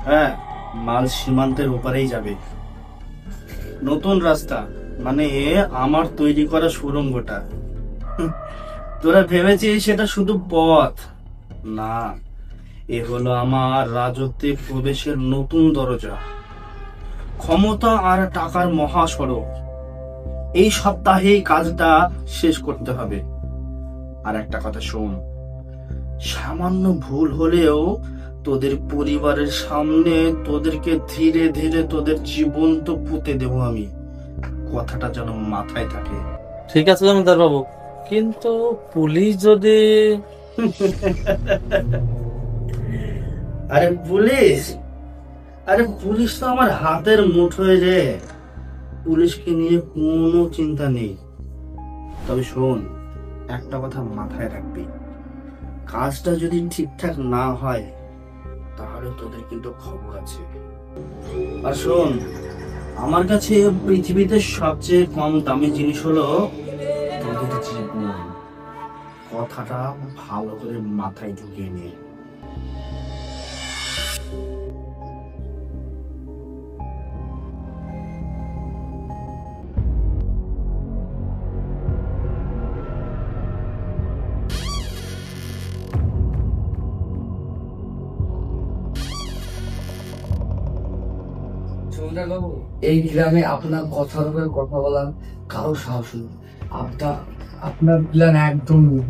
হ্যাঁ, মাল সীমান্তের ওপারেই যাবে। নতুন রাস্তা মানে আমার তৈরি করা সুড়ঙ্গটা। তোরা ভেবেছিস সেটা শুধু পথ? না, এ হলো আমার রাজত্বে প্রবেশের নতুন দরজা, ক্ষমতা আর টাকার মহাসড়ক। এই সপ্তাহেই কাজটা শেষ করতে হবে। আর একটা কথা শোন, সামান্য ভুল হলেও তোদের পরিবারের সামনে তোদেরকে ধীরে ধীরে তোদের জীবন্ত পুঁতে দেব আমি। কথাটা যেন মাথায় থাকে। ঠিক আছে জমিদার বাবু, কিন্তু পুলিশ যদি... আরে পুলিশ, আরে পুলিশ তো আমার হাতের মুঠোয় রে। পুলিশকে নিয়ে কোনো চিন্তা নেই। তবে শোন, একটা কথা মাথায় রাখবি, কাজটা যদি ঠিকঠাক না হয় তাহলে তোদের কিন্তু খবর আছে। আর শোন, আমার কাছে পৃথিবীতে সবচেয়ে কম দামি জিনিস হলো তোদের জীবন। কথাটা ভালো করে মাথায় ঢুকিয়ে নে। জমিদার বাবু, এই গ্রামে আপনার কথার উপরে কথা বলার কারো সাহস নেই। আপনার আপনার প্ল্যান একদম নেই।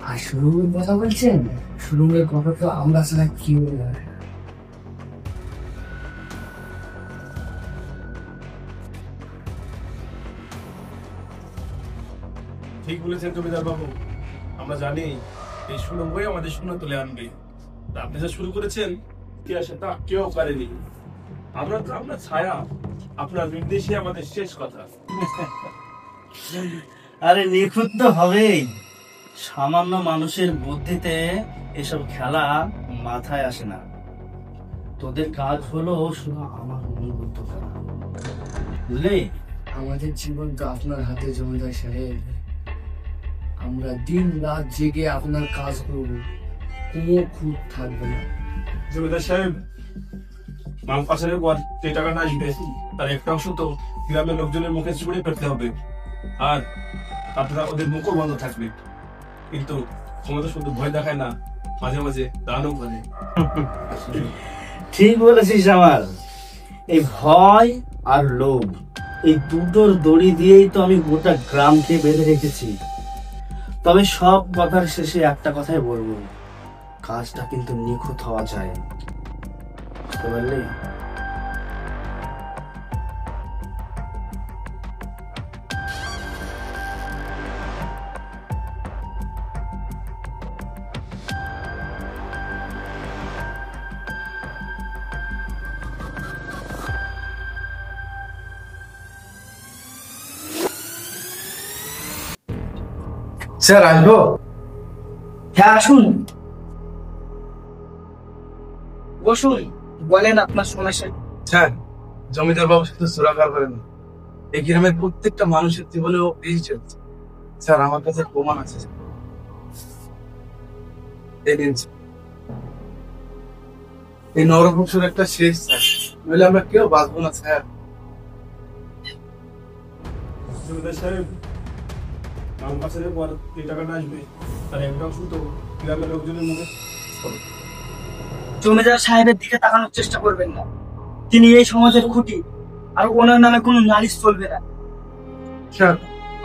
আর সুরঙ্গের কথা বলছেন, সুরঙ্গের কথা তো আমরা ছাড়া কি হয়ে যাবে। ঠিক বলেছেন জমিদার বাবু, আমরা জানি এই সুড়ঙ্গই আমাদের শূন্য তুলে আনবে। তা আপনি যা শুরু করেছেন ইতিহাসে তা কেউ পারেনি। আমরা তো আপনার ছায়া, আপনার নির্দেশে আমাদের শেষ কথা। আরে নিখুঁত তো হবেই। সামান্য মানুষের বুদ্ধিতে এসব খেলা মাথায় আসে না। তোদের কাজ হলো শুধু আমার অনুগত করা, বুঝলি? আমাদের জীবন তো আপনার হাতে জমিদার সাহেব। আমরা দিন রাত জেগে আপনার কাজ করব, কোনো খুঁত থাকবে না। জমিদার সাহেব, মাল পাচারের পর যে টাকাটা আসবে তার একটা অংশ তো গ্রামের লোকজনের মুখে ছুড়ে ফেলতে হবে, আর আপনারা ওদের মুখও বন্ধ থাকবে। কিন্তু ক্ষমতা শুধু ভয় দেখায় না, মাঝে মাঝে দানও করে। ঠিক বলেছিস আমার। এই ভয় আর লোভ, এই দুটোর দড়ি দিয়েই তো আমি গোটা গ্রামকে বেঁধে রেখেছি। তবে সব কথার শেষে একটা কথাই বলবো, কাজটা কিন্তু নিখুঁত হওয়া যায়, বুঝতে পারলি? স্যার, আসবো? হ্যাঁ আসুন, বসুন, বলেন আপনার সমস্যা। স্যার, জমিদার বাবু শুধু সুরাকার করেন না, এই গ্রামের প্রত্যেকটা মানুষের জীবনেও এই চলছে। স্যার, আমার কাছে প্রমাণ আছে। এই নিন স্যার। এই নরবংশের একটা শেষ স্যার, নইলে আমরা কেউ বাঁচবো না স্যার। জমিদার সাহেব, মাল পাচারের পর যে টাকাটা আসবে তার একটা অংশ তো গ্রামের লোকজনের মুখে। জমিদার সাহেবের দিকে তাকানোর চেষ্টা করবেন না, তিনি এই সমাজের খুঁটি, আর ওনার নামে কোনো নালিশ চলবে না। স্যার,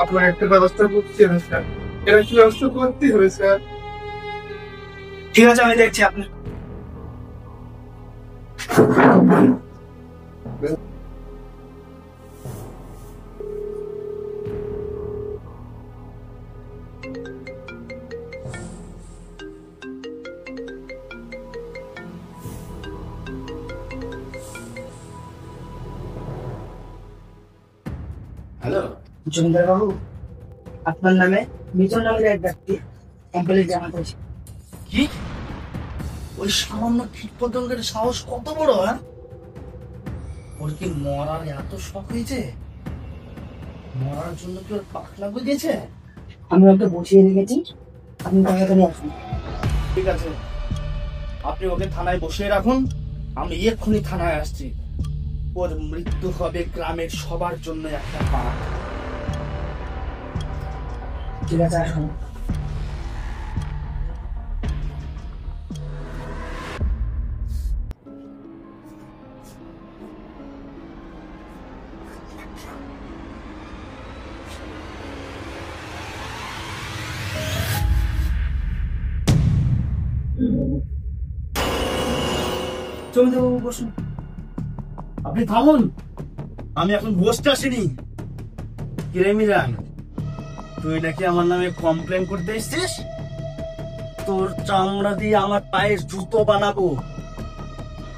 আপনার একটা ব্যবস্থা করতে হবে স্যার, এর একটা ব্যবস্থা করতে হবে স্যার। ঠিক আছে, আমি দেখছি আপনি। হ্যালো, জমিদার বাবু, আপনার নামে মিঠুন নামের এক ব্যক্তি কমপ্লেন জানা করেছে। কি? ওই সামান্য কীট পতঙ্গের সাহস কত বড়? হ্যাঁ, ওর কি মরার এত শখ হয়েছে? মরার জন্য কি ওর পাখনা বুঝেছে? আমি ওকে বসিয়ে রেখেছি, আপনি তাড়াতাড়ি আসুন। ঠিক আছে, আপনি ওকে থানায় বসিয়ে রাখুন, আমি এক্ষুনি থানায় আসছি। ওর মৃত্যু হবে গ্রামের সবার জন্য একটা পাপ। ঠিক আছে, আসুন। জমিদারবাবু বসুন। আপনি থামুন, আমি এখন বসতে আসিনি। কিরে মিরান, তুই নাকি আমার নামে কমপ্লেন করতে এসছিস? তোর চামড়া দিয়ে আমার পায়ের জুতো বানাবো।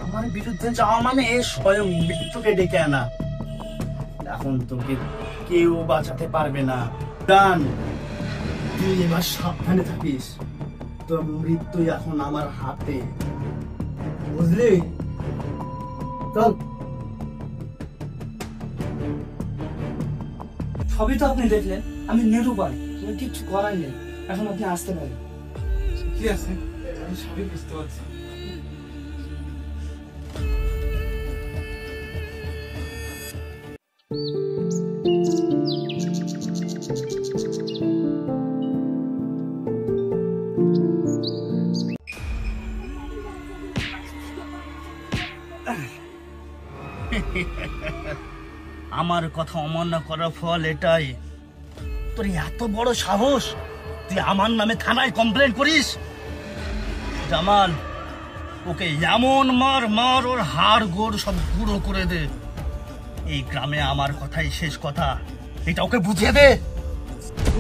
আমার বিরুদ্ধে যাওয়া মানে স্বয়ং মৃত্যুকে ডেকে আনা। এখন তোকে কেউ বাঁচাতে পারবে না। ডান, তুই এবার সাবধানে থাকিস, তোর মৃত্যু এখন আমার হাতে, বুঝলি? চল। সবই তো আপনি দেখলেন, আমি নিরুপায়, কিছু করার নেই। এখন আপনি আসতে পারেন। ঠিক আছে, আমি সবই বুঝতে পারছি। আমার কথা অমান্য করার ফল এটাই। তোর এত বড় সাহস, তুই আমার নামে থানায় কমপ্লেন করিস? জামাল, ওকে এমন মার মার ওর হাড় গোড় সব গুঁড়ো করে দে। এই গ্রামে আমার কথাই শেষ কথা, এটা ওকে বুঝিয়ে দে।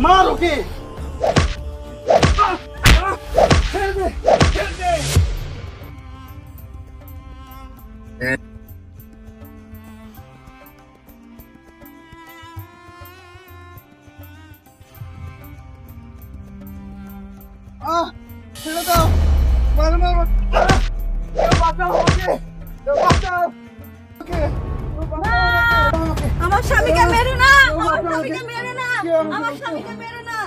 মার ওকে। আমার স্বামীকে মেরো না, আমার স্বামীকে মেরো না, আমার স্বামীকে মেরো না।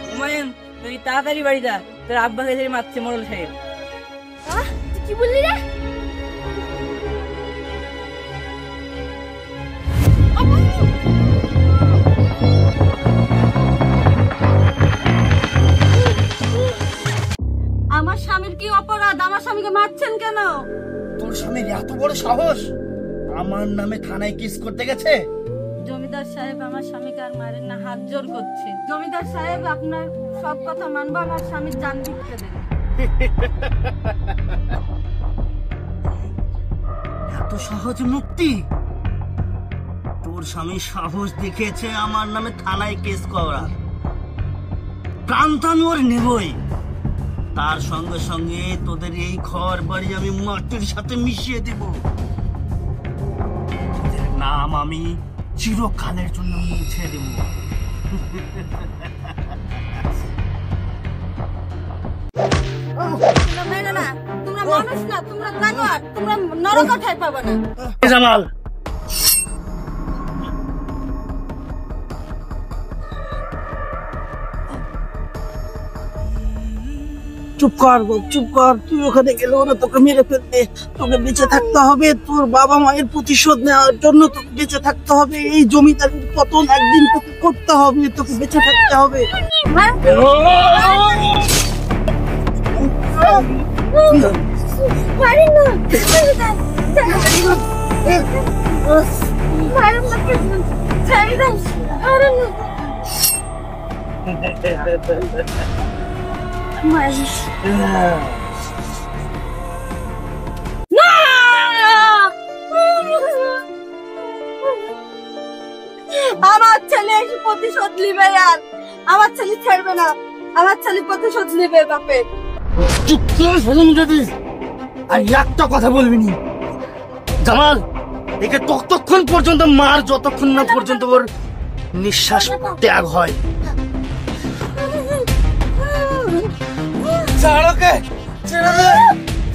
হুমায়ুন, তুই তাড়াতাড়ি বাড়ি যা, তোর আব্বাকে ধরে মারছে মোড়ল সাহেব। তুই কি বললি রে? আমার স্বামীর কি অপরাধ? আমার স্বামীকে মারছেন কেন? তোর স্বামীর এত বড় সাহস, আমার নামে থানায় কেস করতে গেছে। জমিদার সাহেব, আমার স্বামীকে আর মারেন না, হাত জোর করছে। জমিদার সাহেব, আপনার সব কথা মানবো, আমার স্বামীর জান দিতে দেন। এত সহজ মুক্তি? তোর স্বামী সাহস দেখিয়েছে আমার নামে থানায় কেস করার, প্রাণ তো আমি ওর নেবই। তার সঙ্গে সঙ্গে তোদের এই ঘর বাড়ি আমি মাটির সাথে মিশিয়ে দিব। তোদের নাম আমি চিরকালের জন্য মুছে দেব। তোমরা মেরো না, তোমরা মানুষ না, তোমরা জানোয়ার, তোমরা নরক ঠাই পাবে না। জামাল, চুপ কর গো, চুপ কর। তুই ওখানে গেলে ওরা তোকে মেরে ফেলবে। তোকে বেঁচে থাকতে হবে, তোর বাবা মায়ের প্রতিশোধ নেওয়ার জন্য তোকে বেঁচে থাকতে হবে। এই জমিদারির পতন একদিন তোকে করতে হবে, তোকে বেঁচে থাকতে হবে। আমার ছেলে এসে প্রতিশোধ নিবে, আর আমার ছেলে ছাড়বে না। আমার ছেলে প্রতিশোধ নিবে বাপের। চুপ করে যদি আর একটা কথা বলবি নি। জামাল, একে ততক্ষণ পর্যন্ত মার যতক্ষণ না পর্যন্ত ওর নিঃশ্বাস ত্যাগ হয়। ছাড় ওকে, ছেড়ে দে,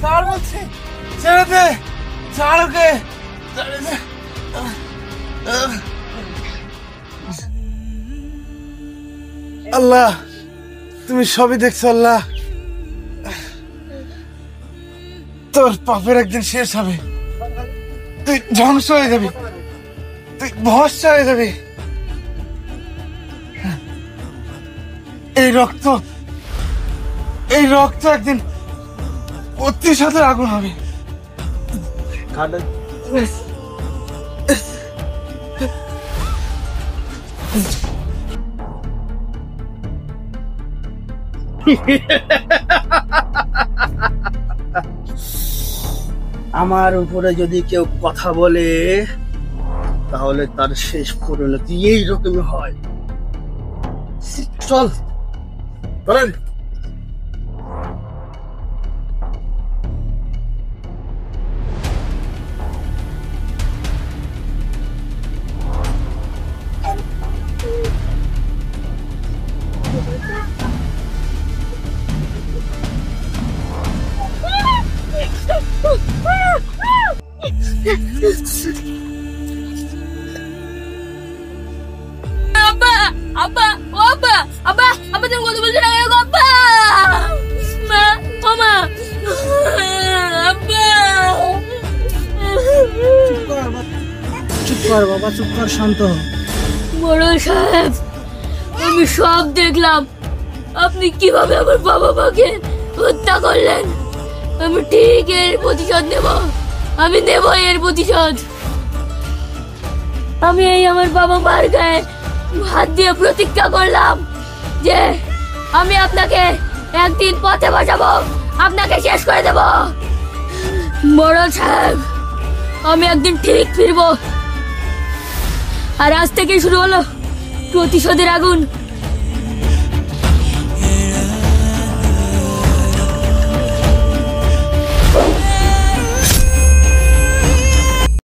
ছাড় বলছি, ছেড়ে দে, ছাড় ওকে, ছেড়ে দে। আল্লাহ, তুমি সবই দেখছো আল্লাহ। তোর পাপের একদিন শেষ হবে, তুই ধ্বংস হয়ে যাবি, তুই ভস্ম হয়ে যাবি। এই রক্ত একদিন প্রতিশোধের আগুন হবে। আমার উপরে যদি কেউ কথা বলে তাহলে তার শেষ পরিণতি এইরকমই হয়। চল চলেন। আব্বা আব্বা ও আব্বা আব্বা আব্বা তুমি কথা বলছো না কেন গো আব্বা মা ও মা আব্বা চুপ কর বাবা, চুপ কর, শান্ত হ। মোড়ল সাহেব, আমি সব দেখলাম। আপনি কিভাবে আমার বাবা মাকে হত্যা করলেন। আমি ঠিক এর প্রতিশোধ নেব, আমি নেব এর প্রতিশোধ। আমি এই আমার বাবা মার গায়ে হাত দিয়ে প্রতিজ্ঞা করলাম যে আমি আপনাকে একদিন পথে বসাবো, আপনাকে শেষ করে দেব। মোড়ল সাহেব, আমি একদিন ঠিক ফিরবো। আর আজ থেকে শুরু হলো প্রতিশোধের আগুন।